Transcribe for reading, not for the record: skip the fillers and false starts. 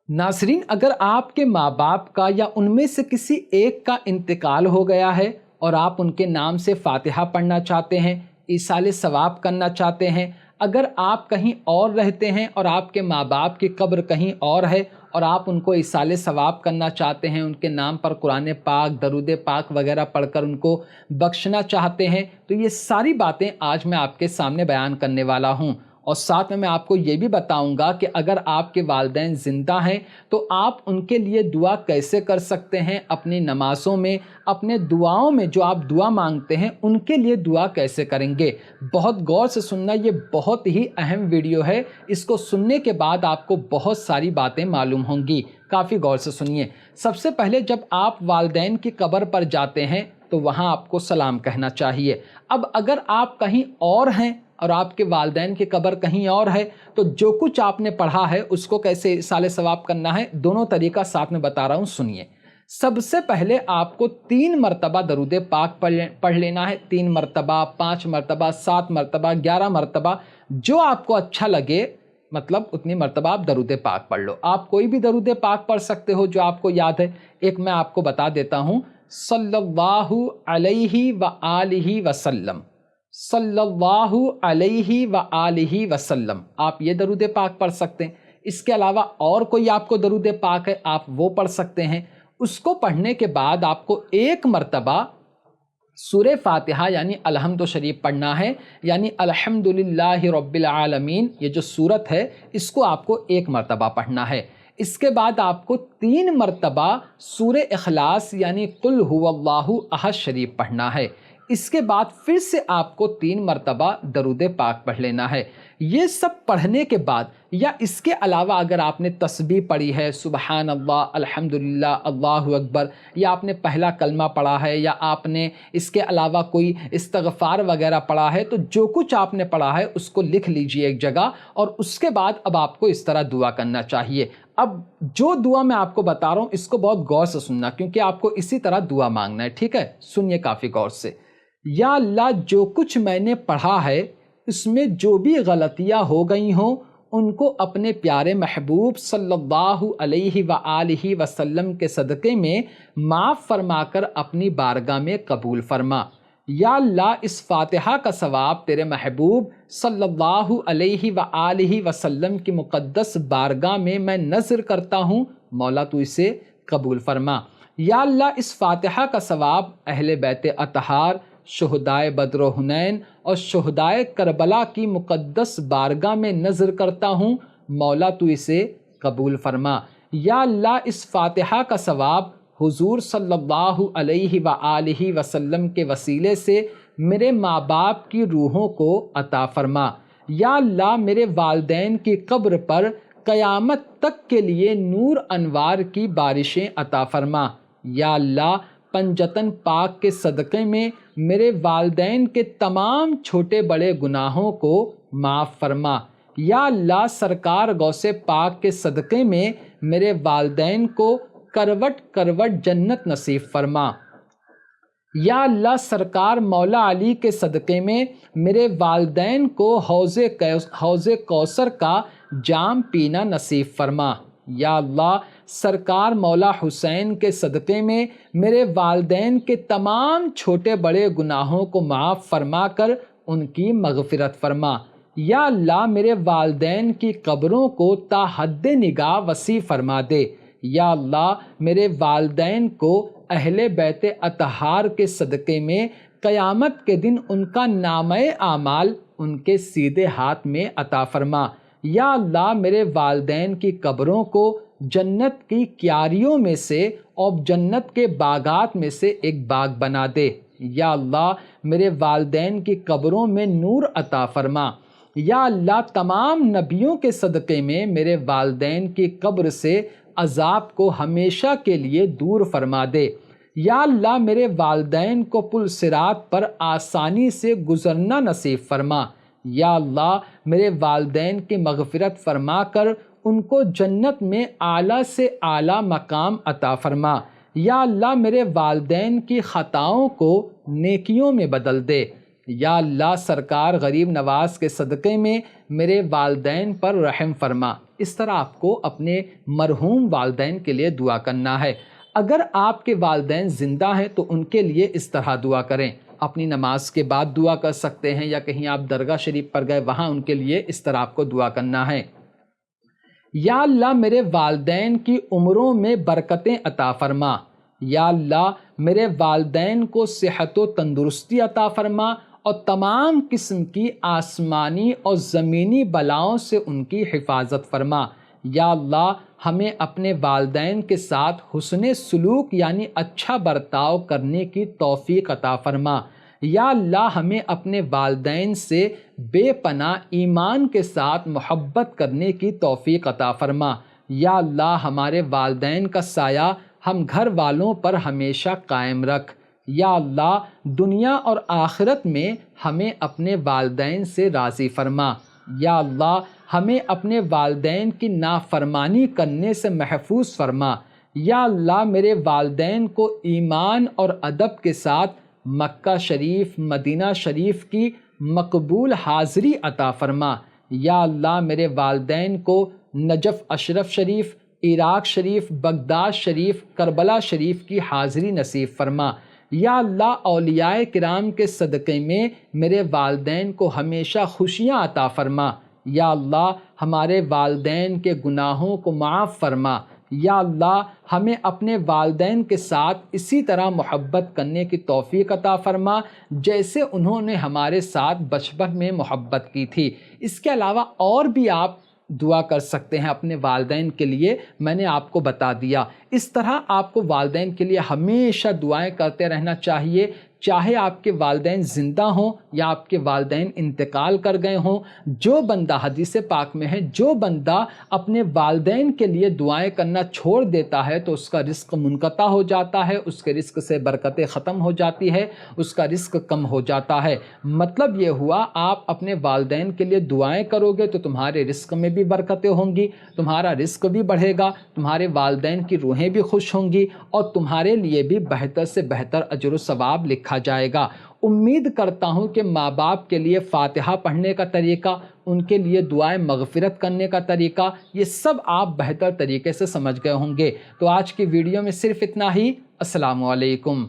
नाज़रीन, अगर आपके माँ बाप का या उनमें से किसी एक का इंतकाल हो गया है और आप उनके नाम से फातिहा पढ़ना चाहते हैं, ईसाले सवाब करना चाहते हैं, अगर आप कहीं और रहते हैं और आपके माँ बाप की कब्र कहीं और है और आप उनको ईसाले सवाब करना चाहते हैं, उनके नाम पर कुरान पाक, दरूद पाक वगैरह पढ़कर उनको बख्शना चाहते हैं, तो ये सारी बातें आज मैं आपके सामने बयान करने वाला हूँ। और साथ में मैं आपको ये भी बताऊंगा कि अगर आपके वालिदैन ज़िंदा हैं तो आप उनके लिए दुआ कैसे कर सकते हैं, अपनी नमाज़ों में, अपने दुआओं में जो आप दुआ मांगते हैं उनके लिए दुआ कैसे करेंगे। बहुत गौर से सुनना, ये बहुत ही अहम वीडियो है। इसको सुनने के बाद आपको बहुत सारी बातें मालूम होंगी। काफ़ी गौर से सुनिए। सबसे पहले जब आप वालिदैन की कब्र पर जाते हैं तो वहाँ आपको सलाम कहना चाहिए। अब अगर आप कहीं और हैं और आपके वालिदैन की कब्र कहीं और है तो जो कुछ आपने पढ़ा है उसको कैसे इसाले सवाब करना है, दोनों तरीका साथ में बता रहा हूँ, सुनिए। सबसे पहले आपको 3 मरतबा दरूद पाक पढ़ लेना है। 3 मरतबा, 5 मरतबा, 7 मरतबा, 11 मरतबा, जो आपको अच्छा लगे, मतलब उतनी मरतबा आप दरूद पाक पढ़ लो। आप कोई भी दरूद पाक पढ़ सकते हो जो आपको याद है। एक मैं आपको बता देता हूँ, सल्लल्लाहु अलैहि व आलिहि वसल्लम, सल्लल्लाहु अलैहि व आलिहि वसल्लम, आप ये दरूद पाक पढ़ सकते हैं। इसके अलावा और कोई आपको दरूद पाक है, आप वो पढ़ सकते हैं। उसको पढ़ने के बाद आपको 1 मरतबा सूरे फातिहा यानी अलहम्दु शरीफ पढ़ना है, यानी अल्हम्दुलिल्लाहि रब्बिल आलमीन, ये जो सूरत है इसको आपको 1 मरतबा पढ़ना है। इसके बाद आपको 3 मरतबा सूरे इखलास यानी कुल हुवल्लाहु अहद शरीफ पढ़ना है। इसके बाद फिर से आपको 3 मरतबा दरूद पाक पढ़ लेना है। ये सब पढ़ने के बाद या इसके अलावा अगर आपने तस्बीह पढ़ी है, सुबहान अल्लाह, अल्हम्दुलिल्लाह, अल्लाहु अकबर, या आपने पहला कलमा पढ़ा है, या आपने इसके अलावा कोई इस्तग़फ़ार वगैरह पढ़ा है, तो जो कुछ आपने पढ़ा है उसको लिख लीजिए एक जगह। और उसके बाद अब आपको इस तरह दुआ करना चाहिए। अब जो दुआ मैं आपको बता रहा हूँ इसको बहुत गौर से सुनना, क्योंकि आपको इसी तरह दुआ मांगना है, ठीक है? सुनिए काफ़ी गौर से। या अल्लाह, जो कुछ मैंने पढ़ा है इसमें जो भी गलतियाँ हो गई हों उनको अपने प्यारे महबूब सल्लल्लाहु अलैहि व आलिहि वसल्लम के सदक़े में माफ़ फरमाकर अपनी बारगाह में कबूल फरमा। या अल्लाह, इस फातिहा का सवाब तेरे महबूब सल्लल्लाहु अलैहि व आलिहि वसल्लम की मुक़द्दस बारगाह में मैं नज़र करता हूँ, मौला तू इसे कबूल फरमा। या अल्लाह, इस फातिहा का सवाब अहले बैत अतहार, शुहदाए बद्र व हुनैन और शुहदाए करबला की मुक़द्दस बारगाह में नज़र करता हूँ, मौला तू इसे कबूल फरमा। या अल्लाह, इस फातिहा का सवाब हुजूर सल्लल्लाहु अलैहि व आलिहि वसल्लम के वसीले से मेरे माँ बाप की रूहों को अता फरमा। या अल्लाह, मेरे वालिदैन की कब्र पर क़यामत तक के लिए नूर अनवार की बारिशें अता फरमा। या अल्लाह, पंजतन पाक के सदक़े में मेरे वालिदैन के तमाम छोटे बड़े गुनाहों को माफ़ फरमा। या अल्लाह, सरकार गौसे पाक के सदक़े में मेरे वालिदैन को करवट करवट जन्नत नसीब फरमा। या अल्लाह, सरकार मौला अली के सदक़े में मेरे वालिदैन को हौज़े कौसर का जाम पीना नसीब फरमा। या अल्लाह, सरकार मौला हुसैन के सदक़े में मेरे वालिदैन के तमाम छोटे बड़े गुनाहों को माफ़ फरमा कर उनकी मग़फ़िरत फरमा। या अल्लाह, मेरे वालिदैन की कब्रों को ता हद्द निगाह वसी फरमा दे। या अल्लाह, मेरे वालिदैन को अहले बैत अतहार के सदक़े में क़यामत के दिन उनका नामे आमाल उनके सीधे हाथ में अता फरमा। या अल्लाह, मेरे वालिदैन की कब्रों को जन्नत की क्यारियों में से और जन्नत के बागात में से एक बाग बना दे। या अल्लाह, मेरे वालिदैन की कब्रों में नूर अता फरमा। या अल्लाह, तमाम नबियों के सदक़े में मेरे वालिदैन की कब्र से अज़ाब को हमेशा के लिए दूर फरमा दे। या अल्लाह, मेरे वालिदैन को पुल सिरात पर आसानी से गुज़रना नसीब फरमा। या अल्लाह, मेरे वालिदैन की मग़फ़िरत फरमा कर उनको जन्नत में आला से आला मकाम अता फरमा। या अल्लाह, मेरे वालिदैन की ख़ताओं को नेकियों में बदल दे। या अल्लाह, सरकार गरीब नवाज़ के सदक़े में मेरे वालिदैन पर रहम फरमा। اس طرح آپ کو اپنے مرحوم والدین کے لیے دعا کرنا ہے۔ اگر آپ کے والدین زندہ ہیں تو ان کے لیے اس طرح دعا کریں، اپنی نماز کے بعد دعا کر سکتے ہیں، یا کہیں آپ درگاہ شریف پر گئے وہاں ان کے لیے اس طرح آپ کو دعا کرنا ہے۔ یا اللہ میرے والدین کی عمروں میں برکتیں عطا فرما، یا اللہ میرے والدین کو صحت و تندرستی عطا فرما اور تمام قسم کی آسمانی اور زمینی بلاؤں سے ان کی حفاظت فرما۔ یا اللہ ہمیں اپنے والدین کے ساتھ حسن سلوک یعنی اچھا برتاؤ کرنے کی توفیق عطا فرما۔ یا اللہ ہمیں اپنے والدین سے بے پناہ ایمان کے ساتھ محبت کرنے کی توفیق عطا فرما۔ یا اللہ ہمارے والدین کا سایہ ہم گھر والوں پر ہمیشہ قائم رکھ۔ یا اللہ دنیا اور آخرت میں ہمیں اپنے والدین سے راضی فرما۔ یا اللہ ہمیں اپنے والدین کی نافرمانی کرنے سے محفوظ فرما۔ یا اللہ میرے والدین کو ایمان اور ادب کے ساتھ مکہ شریف، مدینہ شریف کی مقبول حاضری عطا فرما۔ یا اللہ میرے والدین کو نجف اشرف شریف، عراق شریف، بغداد شریف، کربلا شریف کی حاضری نصیب فرما۔ یا اللہ اولیاء کرام کے صدقے میں میرے والدین کو ہمیشہ خوشیاں عطا فرما۔ یا اللہ ہمارے والدین کے گناہوں کو معاف فرما۔ یا اللہ ہمیں اپنے والدین کے ساتھ اسی طرح محبت کرنے کی توفیق عطا فرما جیسے انہوں نے ہمارے ساتھ بچپن میں محبت کی تھی۔ اس کے علاوہ اور بھی آپ دعا کر سکتے ہیں اپنے والدین کے لیے، میں نے آپ کو بتا دیا۔ اس طرح آپ کو والدین کے لیے ہمیشہ دعائیں کرتے رہنا چاہیے، چاہے آپ کے والدین زندہ ہوں یا آپ کے والدین انتقال کر گئے ہوں۔ جو بندہ حدیث پاک میں ہے، جو بندہ اپنے والدین کے لیے دعائیں کرنا چھوڑ دیتا ہے تو اس کا رزق منقطع ہو جاتا ہے، اس کے رزق سے برکتیں ختم ہو جاتی ہے، اس کا رزق کم ہو جاتا ہے۔ مطلب یہ ہوا آپ اپنے والدین کے لیے دعائیں کرو گے تو تمہارے رزق میں بھی برکتیں ہوں گی، تمہارا رزق بھی بڑھے گا، تمہارے والدین کی روحیں بھی خوش ہوں گی اور تمہارے لیے بھی بہتر سے بہتر اجر و ثواب لکھا جائے گا۔ امید کرتا ہوں کہ ماں باپ کے لیے فاتحہ پڑھنے کا طریقہ، ان کے لیے دعائیں مغفرت کرنے کا طریقہ، یہ سب آپ بہتر طریقے سے سمجھ گئے ہوں گے۔ تو آج کی ویڈیو میں صرف اتنا ہی۔ السلام علیکم۔